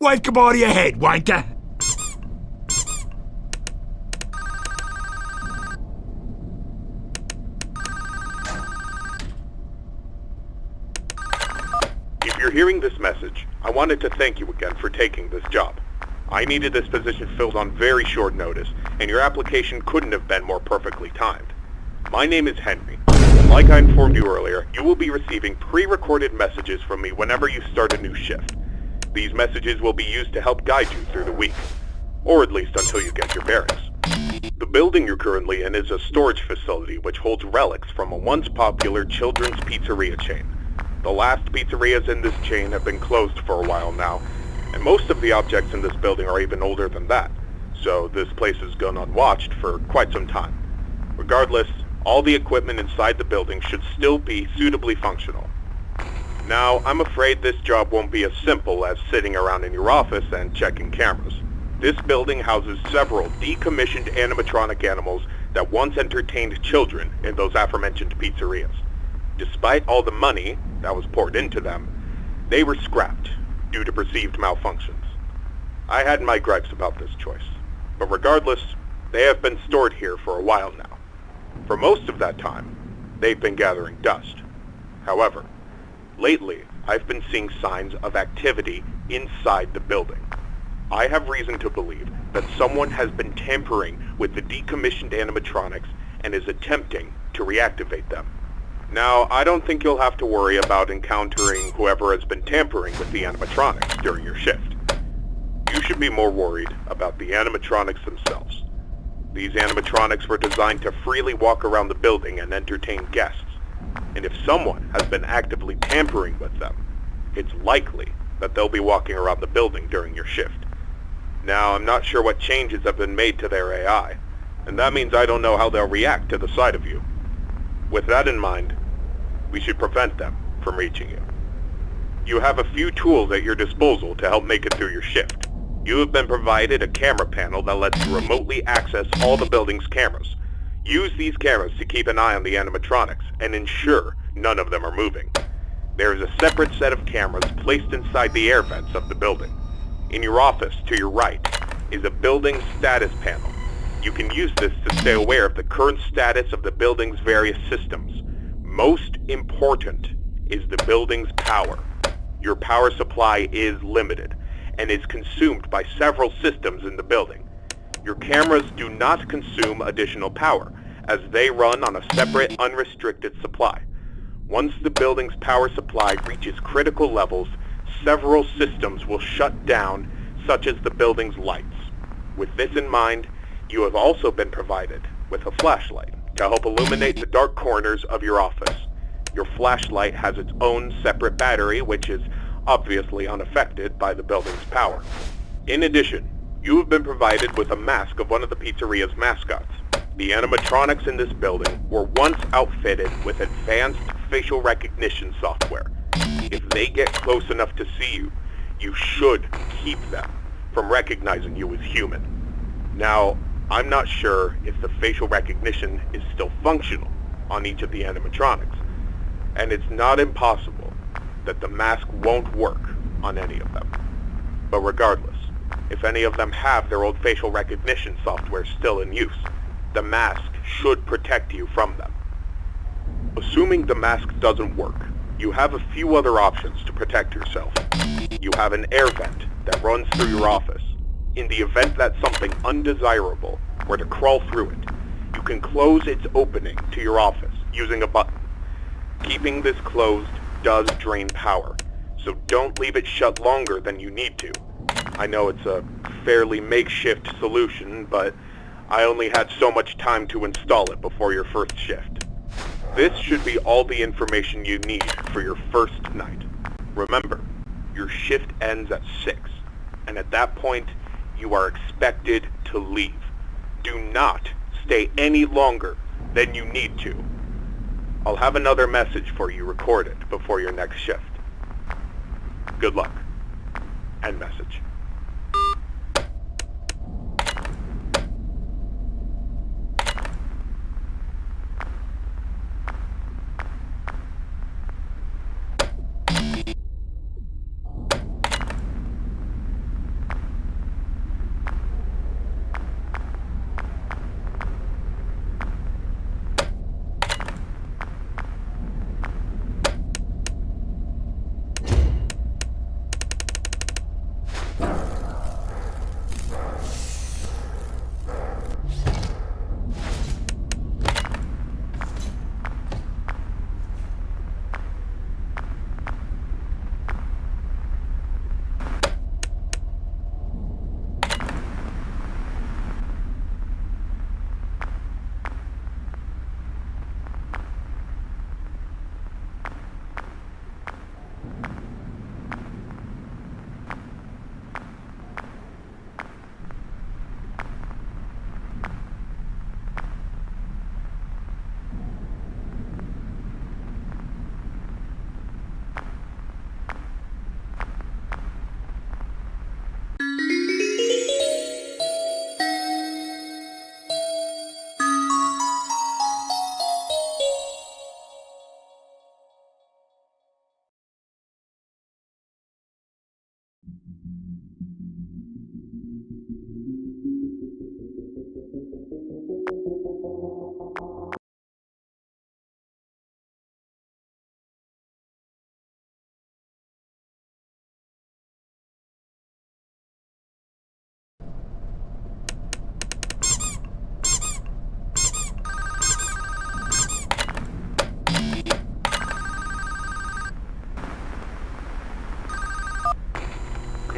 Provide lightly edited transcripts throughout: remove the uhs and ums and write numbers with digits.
Wake 'em out of your head, wanker! If you're hearing this message, I wanted to thank you again for taking this job. I needed this position filled on very short notice, and your application couldn't have been more perfectly timed. My name is Henry. Like I informed you earlier, you will be receiving pre-recorded messages from me whenever you start a new shift. These messages will be used to help guide you through the week, or at least until you get your bearings. The building you're currently in is a storage facility which holds relics from a once popular children's pizzeria chain. The last pizzerias in this chain have been closed for a while now, and most of the objects in this building are even older than that, so this place has gone unwatched for quite some time. Regardless, all the equipment inside the building should still be suitably functional. Now, I'm afraid this job won't be as simple as sitting around in your office and checking cameras. This building houses several decommissioned animatronic animals that once entertained children in those aforementioned pizzerias. Despite all the money that was poured into them, they were scrapped due to perceived malfunctions. I had my gripes about this choice, but regardless, they have been stored here for a while now. For most of that time, they've been gathering dust. However, lately, I've been seeing signs of activity inside the building. I have reason to believe that someone has been tampering with the decommissioned animatronics and is attempting to reactivate them. Now, I don't think you'll have to worry about encountering whoever has been tampering with the animatronics during your shift. You should be more worried about the animatronics themselves. These animatronics were designed to freely walk around the building and entertain guests. And if someone has been actively tampering with them, it's likely that they'll be walking around the building during your shift. Now, I'm not sure what changes have been made to their AI, and that means I don't know how they'll react to the sight of you. With that in mind, we should prevent them from reaching you. You have a few tools at your disposal to help make it through your shift. You have been provided a camera panel that lets you remotely access all the building's cameras. Use these cameras to keep an eye on the animatronics and ensure none of them are moving. There is a separate set of cameras placed inside the air vents of the building. In your office, to your right, is a building status panel. You can use this to stay aware of the current status of the building's various systems. Most important is the building's power. Your power supply is limited and is consumed by several systems in the building. Your cameras do not consume additional power, as they run on a separate, unrestricted supply. Once the building's power supply reaches critical levels, several systems will shut down, such as the building's lights. With this in mind, you have also been provided with a flashlight to help illuminate the dark corners of your office. Your flashlight has its own separate battery, which is obviously unaffected by the building's power. In addition, you have been provided with a mask of one of the pizzeria's mascots. The animatronics in this building were once outfitted with advanced facial recognition software. If they get close enough to see you, you should keep them from recognizing you as human. Now, I'm not sure if the facial recognition is still functional on each of the animatronics, and it's not impossible that the mask won't work on any of them. But regardless, if any of them have their old facial recognition software still in use, the mask should protect you from them. Assuming the mask doesn't work, you have a few other options to protect yourself. You have an air vent that runs through your office. In the event that something undesirable were to crawl through it, you can close its opening to your office using a button. Keeping this closed does drain power, so don't leave it shut longer than you need to. I know it's a fairly makeshift solution, but I only had so much time to install it before your first shift. This should be all the information you need for your first night. Remember, your shift ends at 6, and at that point, you are expected to leave. Do not stay any longer than you need to. I'll have another message for you recorded before your next shift. Good luck. End message.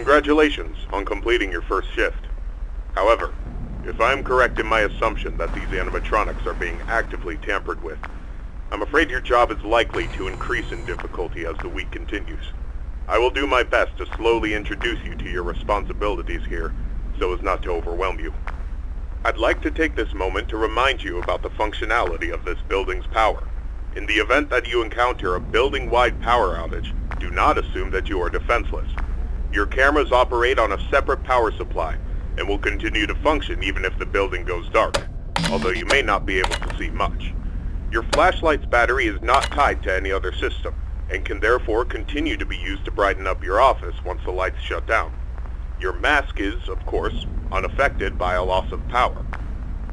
Congratulations on completing your first shift. However, if I am correct in my assumption that these animatronics are being actively tampered with, I'm afraid your job is likely to increase in difficulty as the week continues. I will do my best to slowly introduce you to your responsibilities here, so as not to overwhelm you. I'd like to take this moment to remind you about the functionality of this building's power. In the event that you encounter a building-wide power outage, do not assume that you are defenseless. Your cameras operate on a separate power supply, and will continue to function even if the building goes dark, although you may not be able to see much. Your flashlight's battery is not tied to any other system, and can therefore continue to be used to brighten up your office once the lights shut down. Your mask is, of course, unaffected by a loss of power.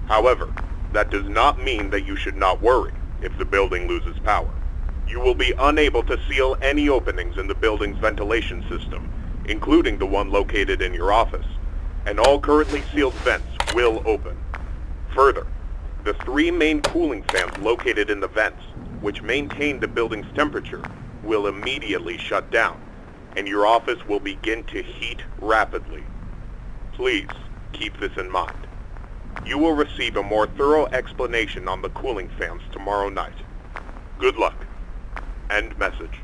However, that does not mean that you should not worry if the building loses power. You will be unable to seal any openings in the building's ventilation system, including the one located in your office, and all currently sealed vents will open. Further, the 3 main cooling fans located in the vents, which maintain the building's temperature, will immediately shut down, and your office will begin to heat rapidly. Please keep this in mind. You will receive a more thorough explanation on the cooling fans tomorrow night. Good luck. End message.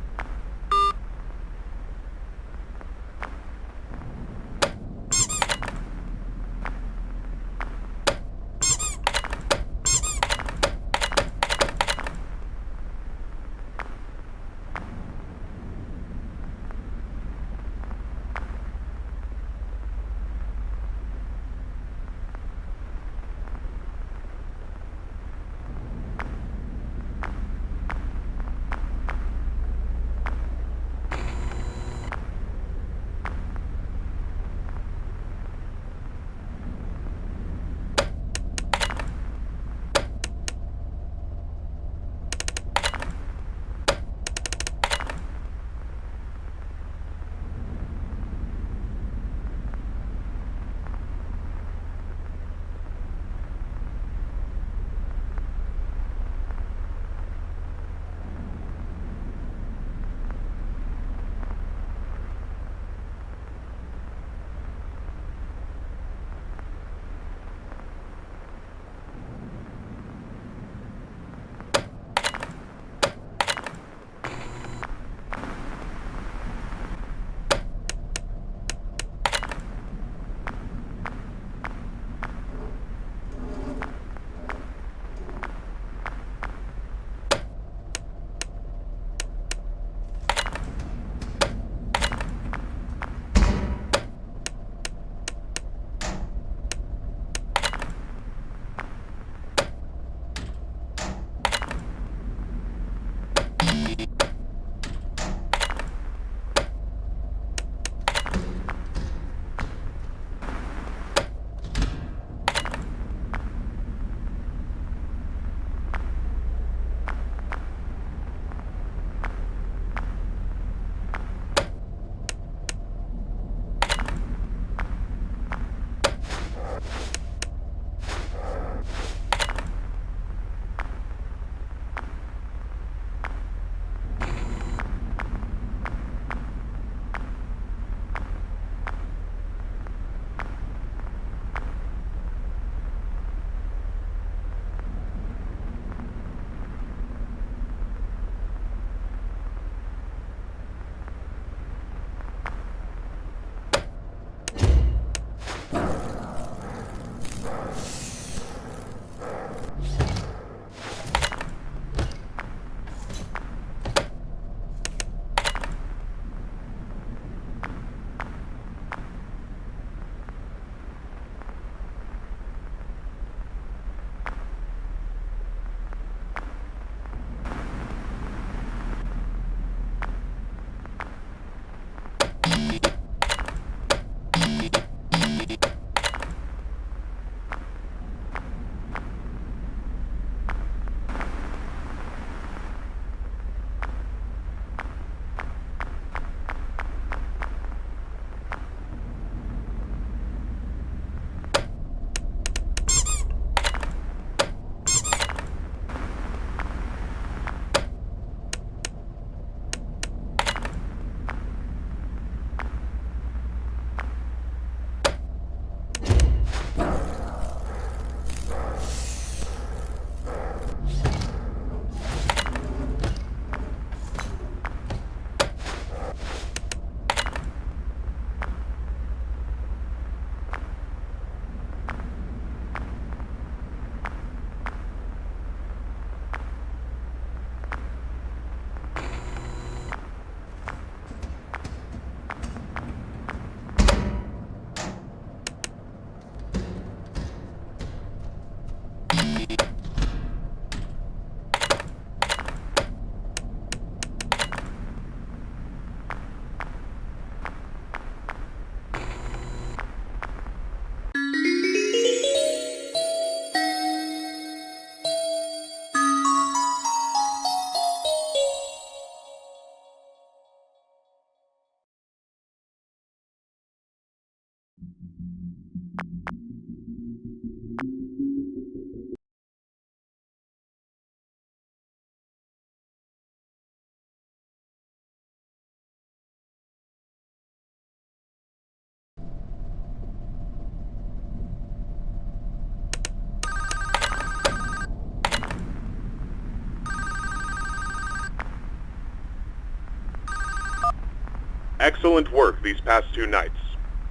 Excellent work these past 2 nights.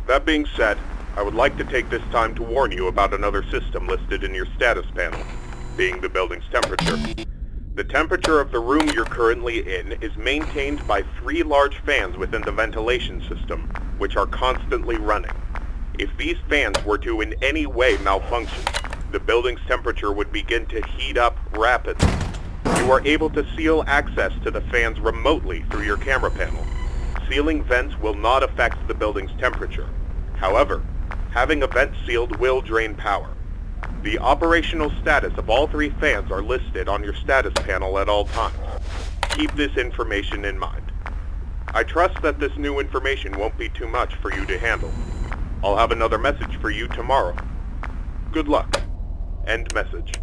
That being said, I would like to take this time to warn you about another system listed in your status panel, being the building's temperature. The temperature of the room you're currently in is maintained by 3 large fans within the ventilation system, which are constantly running. If these fans were to in any way malfunction, the building's temperature would begin to heat up rapidly. You are able to seal access to the fans remotely through your camera panel. Sealing vents will not affect the building's temperature. However, having a vent sealed will drain power. The operational status of all 3 fans are listed on your status panel at all times. Keep this information in mind. I trust that this new information won't be too much for you to handle. I'll have another message for you tomorrow. Good luck. End message.